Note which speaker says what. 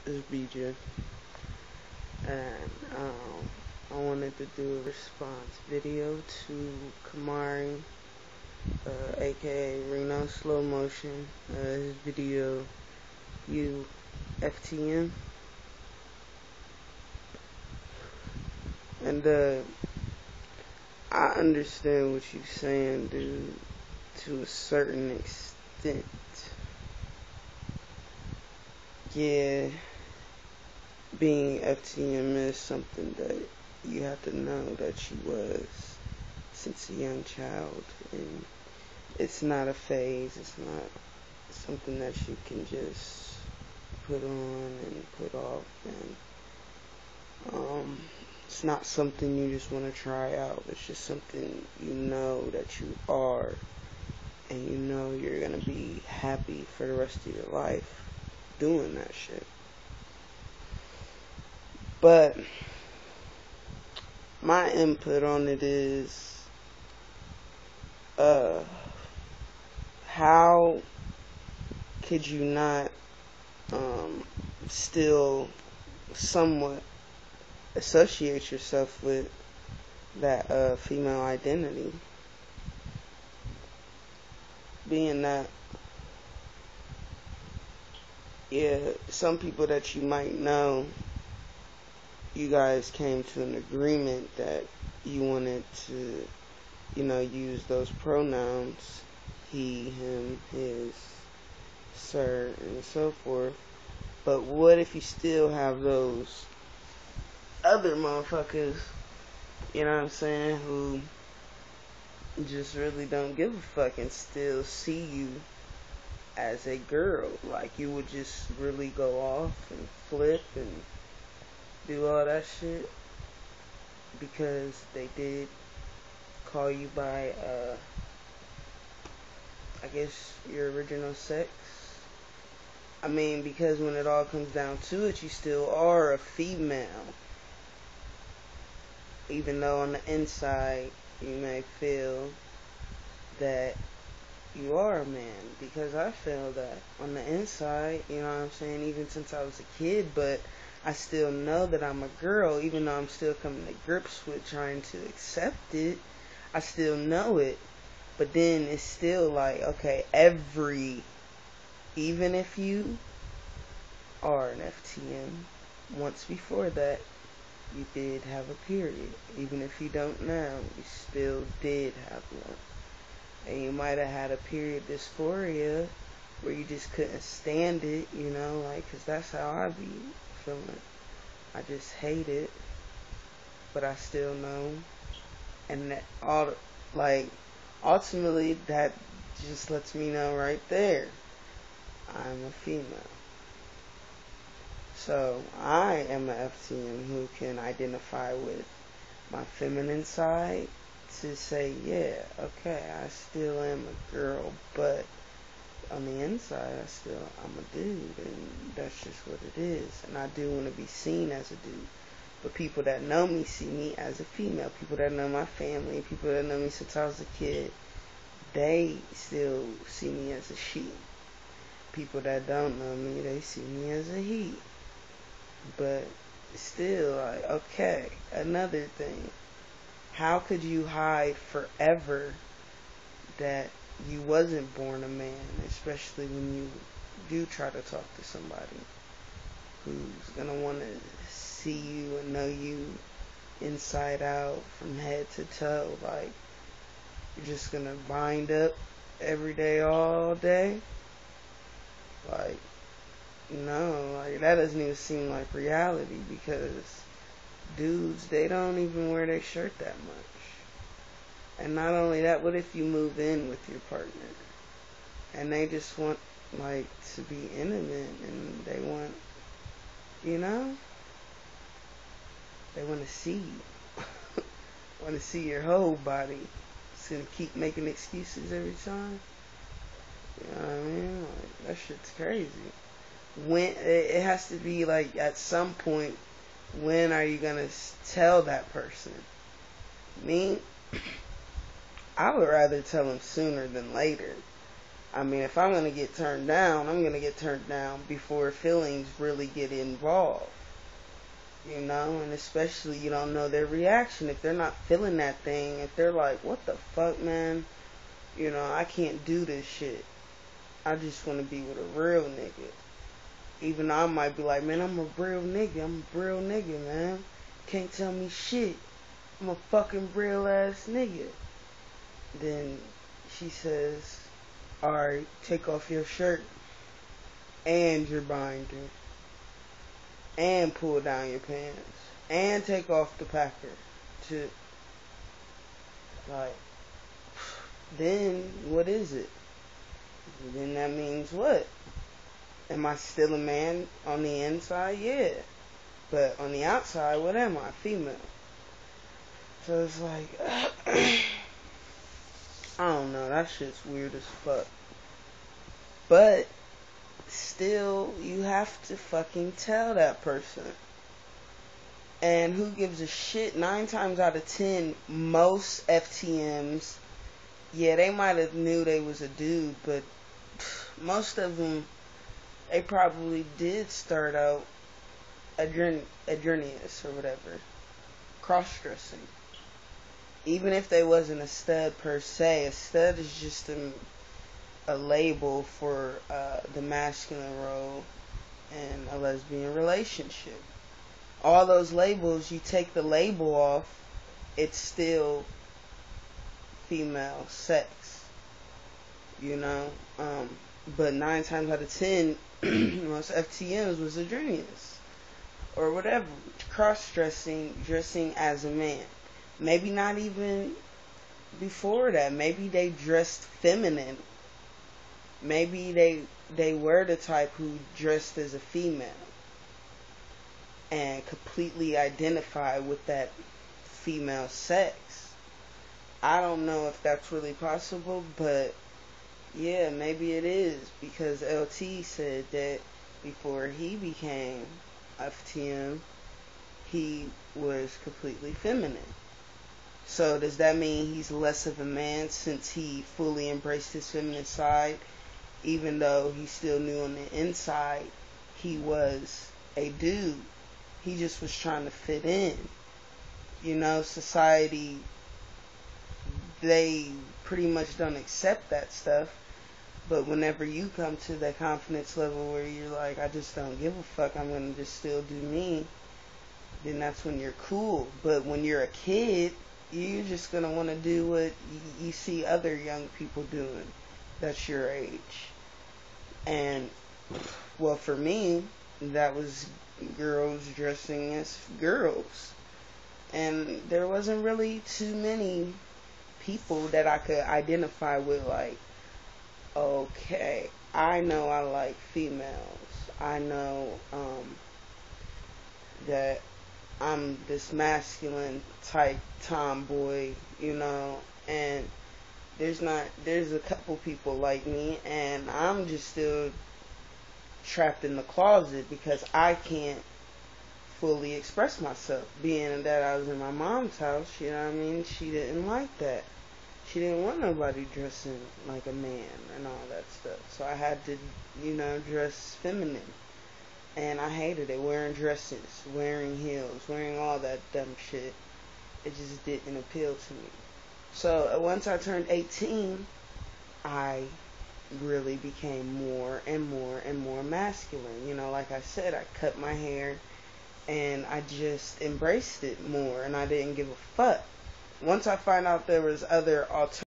Speaker 1: is BJ, and I wanted to do a response video to Kamari, aka Renoslowmotion. His video, FTM, and I understand what you're saying, dude, to a certain extent. Yeah, being FTM is something that you have to know that you was since a young child, and it's not a phase, it's not something that you can just put on and put off, and it's not something you just want to try out. It's just something you know that you are, and you know you're gonna be happy for the rest of your life doing that shit. But my input on it is, how could you not still somewhat associate yourself with that female identity, being that, yeah, some people that you might know, you guys came to an agreement that you wanted to, use those pronouns, he, him, his, sir, and so forth. But what if you still have those other motherfuckers, you know what I'm saying, who just really don't give a fuck and still see you as a girl? Like, you would just really go off and flip and do all that shit because they did call you by, I guess, your original sex. I mean, because when it all comes down to it, you still are a female, even though on the inside you may feel that you are a man. Because I feel that on the inside, you know what I'm saying, even since I was a kid, but I still know that I'm a girl, even though I'm still coming to grips with trying to accept it. I still know it, but then it's still like, okay, even if you are an FTM, once before that, you did have a period. Even if you don't now, you still did have one. And you might have had a period dysphoria where you just couldn't stand it, like, because that's how I be feeling. I just hate it, but I still know. And that ultimately, that just lets me know right there, I'm a female. So I am an FTM who can identify with my feminine side to say, yeah, okay, I still am a girl, but on the inside, I'm a dude, and that's just what it is. And I do want to be seen as a dude. But people that know me see me as a female. People that know my family, people that know me since I was a kid, they still see me as a she. People that don't know me, they see me as a he. But still, like, okay, another thing. How could you hide forever that you wasn't born a man, especially when you do try to talk to somebody who's going to want to see you and know you inside out from head to toe? Like, you're just going to bind up every day, all day? Like, no, like, that doesn't even seem like reality, because dudes, they don't even wear their shirt that much. And not only that, what if you move in with your partner and they just want, like, to be intimate, and they want, they want to see you. Want to see your whole body. It's going to keep making excuses every time. You know what I mean? Like, that shit's crazy. When it has to be, like, at some point, when are you going to tell that person? Me, I would rather tell them sooner than later. I mean, if I'm going to get turned down, I'm going to get turned down before feelings really get involved. You know, and especially you don't know their reaction. If they're not feeling that thing, if they're like, what the fuck, man? You know, I can't do this shit. I just want to be with a real nigga. Even though I might be like, man, I'm a real nigga, man. Can't tell me shit. I'm a fucking real ass nigga. Then she says, alright, take off your shirt and your binder and pull down your pants and take off the packer to, like, then what is it? Then that means what? Am I still a man on the inside? Yeah. But on the outside, what am I? Female. So it's like, I don't know, that shit's weird as fuck. But still, you have to fucking tell that person. And who gives a shit? 9 times out of 10, most FTMs, yeah, they might have knew they was a dude, but most of them, they probably did start out adrenous or whatever, cross-dressing. Even if they wasn't a stud per se, a stud is just a label for the masculine role in a lesbian relationship. All those labels, you take the label off, it's still female sex, you know. But 9 times out of 10, most FTMs was adrenous or whatever, cross-dressing, dressing as a man. Maybe not even before that. Maybe they dressed feminine. Maybe they were the type who dressed as a female and completely identify with that female sex. I don't know if that's really possible, but yeah, maybe it is, because LT said that before he became FTM, he was completely feminine. So does that mean he's less of a man since he fully embraced his feminine side, even though he still knew on the inside he was a dude? He just was trying to fit in. You know, society, they pretty much don't accept that stuff. But whenever you come to that confidence level where you're like, I just don't give a fuck, I'm going to just still do me, then that's when you're cool. But when you're a kid, you're just going to want to do what you see other young people doing that's your age. And, well, for me, that was girls dressing as girls. And there wasn't really too many people that I could identify with, like, okay, I know I like females. I know that I'm this masculine type tomboy, you know, and there's a couple people like me, and I'm just still trapped in the closet because I can't fully express myself. Being that I was in my mom's house, you know what I mean? She didn't like that. She didn't want nobody dressing like a man and all that stuff. So I had to, you know, dress feminine. And I hated it. Wearing dresses, wearing heels, wearing all that dumb shit. It just didn't appeal to me. So once I turned 18, I really became more and more and more masculine. You know, like I said, I cut my hair and I just embraced it more, and I didn't give a fuck. Once I found out there was other alternatives,